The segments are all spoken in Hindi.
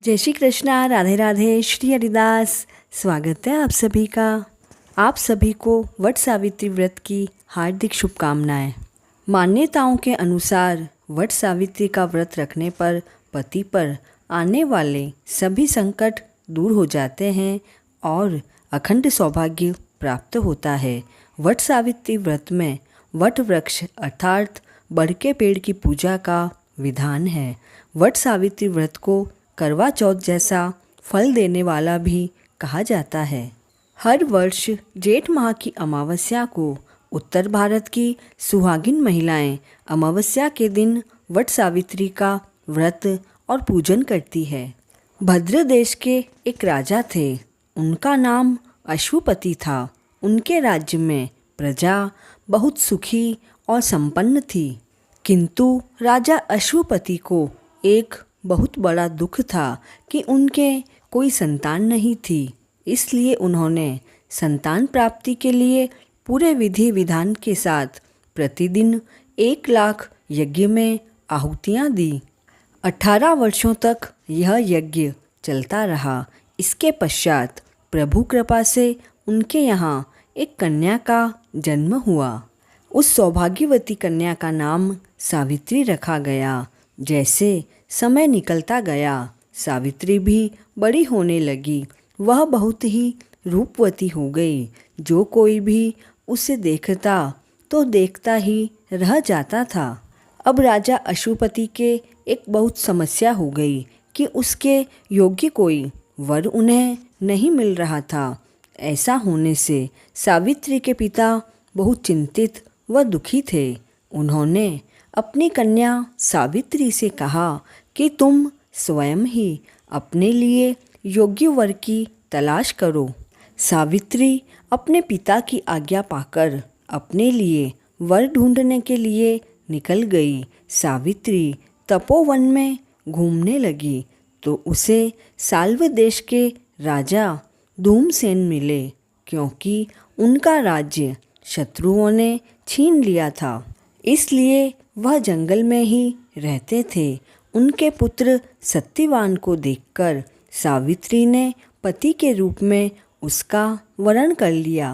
जय श्री कृष्णा, राधे राधे, श्री हरिदास। स्वागत है आप सभी का। आप सभी को वट सावित्री व्रत की हार्दिक शुभकामनाएं। मान्यताओं के अनुसार वट सावित्री का व्रत रखने पर पति पर आने वाले सभी संकट दूर हो जाते हैं और अखंड सौभाग्य प्राप्त होता है। वट सावित्री व्रत में वट वृक्ष अर्थात बड़ के पेड़ की पूजा का विधान है। वट सावित्री व्रत को करवा चौथ जैसा फल देने वाला भी कहा जाता है। हर वर्ष जेठ माह की अमावस्या को उत्तर भारत की सुहागिन महिलाएं अमावस्या के दिन वट सावित्री का व्रत और पूजन करती है। भद्र देश के एक राजा थे, उनका नाम अश्वपति था। उनके राज्य में प्रजा बहुत सुखी और संपन्न थी, किंतु राजा अश्वपति को एक बहुत बड़ा दुख था कि उनके कोई संतान नहीं थी। इसलिए उन्होंने संतान प्राप्ति के लिए पूरे विधि विधान के साथ प्रतिदिन 1,00,000 यज्ञ में आहुतियाँ दी। 18 वर्षों तक यह यज्ञ चलता रहा। इसके पश्चात प्रभु कृपा से उनके यहाँ एक कन्या का जन्म हुआ। उस सौभाग्यवती कन्या का नाम सावित्री रखा गया। जैसे समय निकलता गया, सावित्री भी बड़ी होने लगी। वह बहुत ही रूपवती हो गई। जो कोई भी उसे देखता तो देखता ही रह जाता था। अब राजा अश्वपति के एक बहुत समस्या हो गई कि उसके योग्य कोई वर उन्हें नहीं मिल रहा था। ऐसा होने से सावित्री के पिता बहुत चिंतित व दुखी थे। उन्होंने अपनी कन्या सावित्री से कहा कि तुम स्वयं ही अपने लिए योग्य वर की तलाश करो। सावित्री अपने पिता की आज्ञा पाकर अपने लिए वर ढूंढने के लिए निकल गई। सावित्री तपोवन में घूमने लगी तो उसे साल्व देश के राजा धूमसेन मिले, क्योंकि उनका राज्य शत्रुओं ने छीन लिया था। इसलिए वह जंगल में ही रहते थे। उनके पुत्र सत्यवान को देखकर सावित्री ने पति के रूप में उसका वरण कर लिया।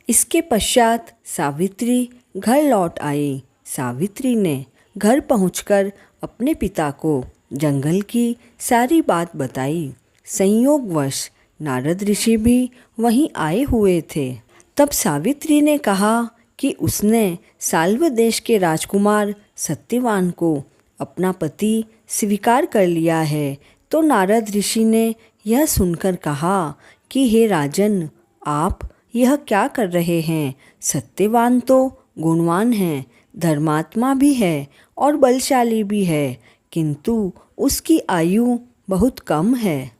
इसके पश्चात सावित्री घर लौट आई। सावित्री ने घर पहुंचकर अपने पिता को जंगल की सारी बात बताई। संयोगवश नारद ऋषि भी वहीं आए हुए थे। तब सावित्री ने कहा कि उसने साल्व देश के राजकुमार सत्यवान को अपना पति स्वीकार कर लिया है। तो नारद ऋषि ने यह सुनकर कहा कि हे राजन, आप यह क्या कर रहे हैं? सत्यवान तो गुणवान है, धर्मात्मा भी है और बलशाली भी है, किंतु उसकी आयु बहुत कम है।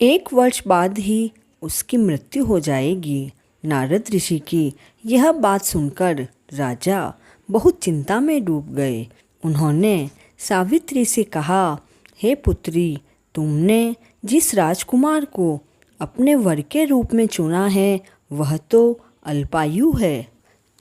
1 वर्ष बाद ही उसकी मृत्यु हो जाएगी। नारद ऋषि की यह बात सुनकर राजा बहुत चिंता में डूब गए। उन्होंने सावित्री से कहा, हे पुत्री, तुमने जिस राजकुमार को अपने वर के रूप में चुना है वह तो अल्पायु है।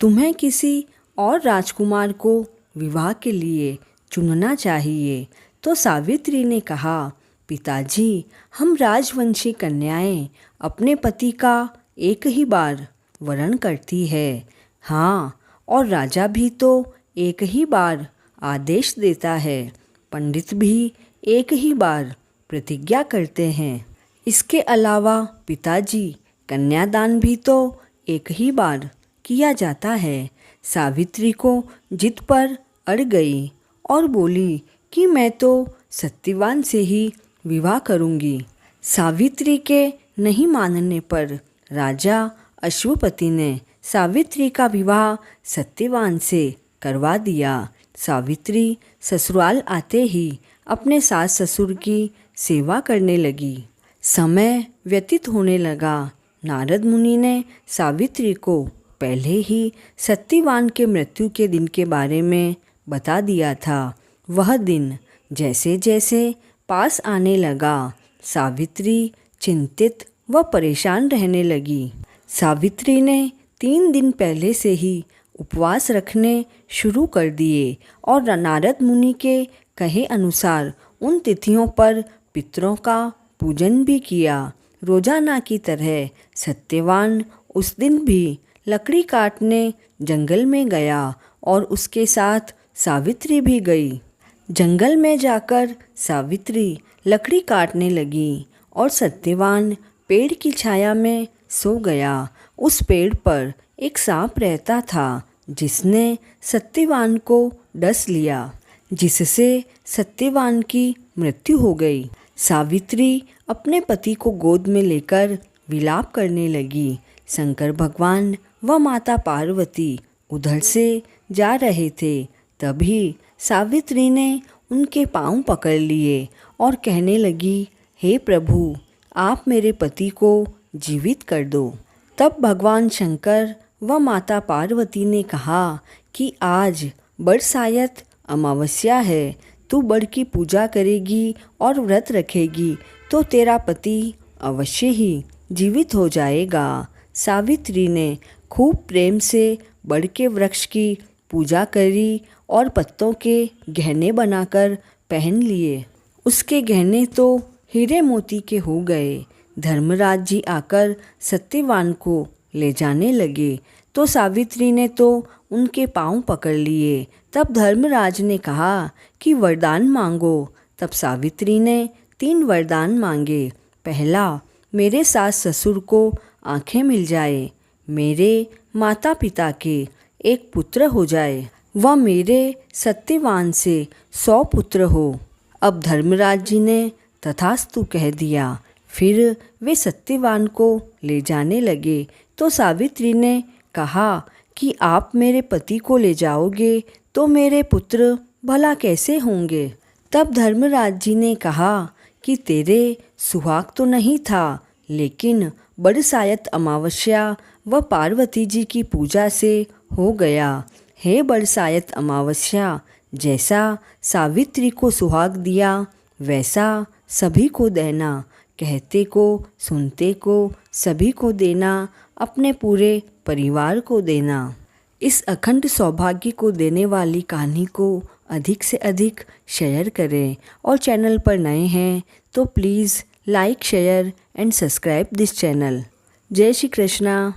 तुम्हें किसी और राजकुमार को विवाह के लिए चुनना चाहिए। तो सावित्री ने कहा, पिताजी, हम राजवंशी कन्याएं अपने पति का एक ही बार वरण करती है। हाँ, और राजा भी तो एक ही बार आदेश देता है। पंडित भी एक ही बार प्रतिज्ञा करते हैं। इसके अलावा पिताजी, कन्यादान भी तो एक ही बार किया जाता है। सावित्री को जिद पर अड़ गई और बोली कि मैं तो सत्यवान से ही विवाह करूंगी। सावित्री के नहीं मानने पर राजा अश्वपति ने सावित्री का विवाह सत्यवान से करवा दिया। सावित्री ससुराल आते ही अपने सास ससुर की सेवा करने लगी। समय व्यतीत होने लगा। नारद मुनि ने सावित्री को पहले ही सत्यवान के मृत्यु के दिन के बारे में बता दिया था। वह दिन जैसे जैसे पास आने लगा, सावित्री चिंतित व परेशान रहने लगी। सावित्री ने 3 दिन पहले से ही उपवास रखने शुरू कर दिए और नारद मुनि के कहे अनुसार उन तिथियों पर पितरों का पूजन भी किया। रोजाना की तरह सत्यवान उस दिन भी लकड़ी काटने जंगल में गया और उसके साथ सावित्री भी गई। जंगल में जाकर सावित्री लकड़ी काटने लगी और सत्यवान पेड़ की छाया में सो गया। उस पेड़ पर एक सांप रहता था जिसने सत्यवान को डस लिया, जिससे सत्यवान की मृत्यु हो गई। सावित्री अपने पति को गोद में लेकर विलाप करने लगी। शंकर भगवान व माता पार्वती उधर से जा रहे थे। तभी सावित्री ने उनके पांव पकड़ लिए और कहने लगी, हे प्रभु, आप मेरे पति को जीवित कर दो। तब भगवान शंकर व माता पार्वती ने कहा कि आज बरसायत अमावस्या है, तू बड़ की पूजा करेगी और व्रत रखेगी तो तेरा पति अवश्य ही जीवित हो जाएगा। सावित्री ने खूब प्रेम से बड़ के वृक्ष की पूजा करी और पत्तों के गहने बनाकर पहन लिए। उसके गहने तो हीरे मोती के हो गए। धर्मराज जी आकर सत्यवान को ले जाने लगे तो सावित्री ने तो उनके पांव पकड़ लिए। तब धर्मराज ने कहा कि वरदान मांगो। तब सावित्री ने 3 वरदान मांगे। पहला, मेरे सास ससुर को आंखें मिल जाए, मेरे माता पिता के एक पुत्र हो जाए व मेरे सत्यवान से 100 पुत्र हो। अब धर्मराज जी ने तथास्तु कह दिया। फिर वे सत्यवान को ले जाने लगे तो सावित्री ने कहा कि आप मेरे पति को ले जाओगे तो मेरे पुत्र भला कैसे होंगे। तब धर्मराज जी ने कहा कि तेरे सुहाग तो नहीं था, लेकिन बरसायत अमावस्या व पार्वती जी की पूजा से हो गया। हे बरसायत अमावस्या, जैसा सावित्री को सुहाग दिया वैसा सभी को देना। कहते को सुनते को सभी को देना, अपने पूरे परिवार को देना। इस अखंड सौभाग्य को देने वाली कहानी को अधिक से अधिक शेयर करें और चैनल पर नए हैं तो please like, share and subscribe this channel. जय श्री कृष्णा।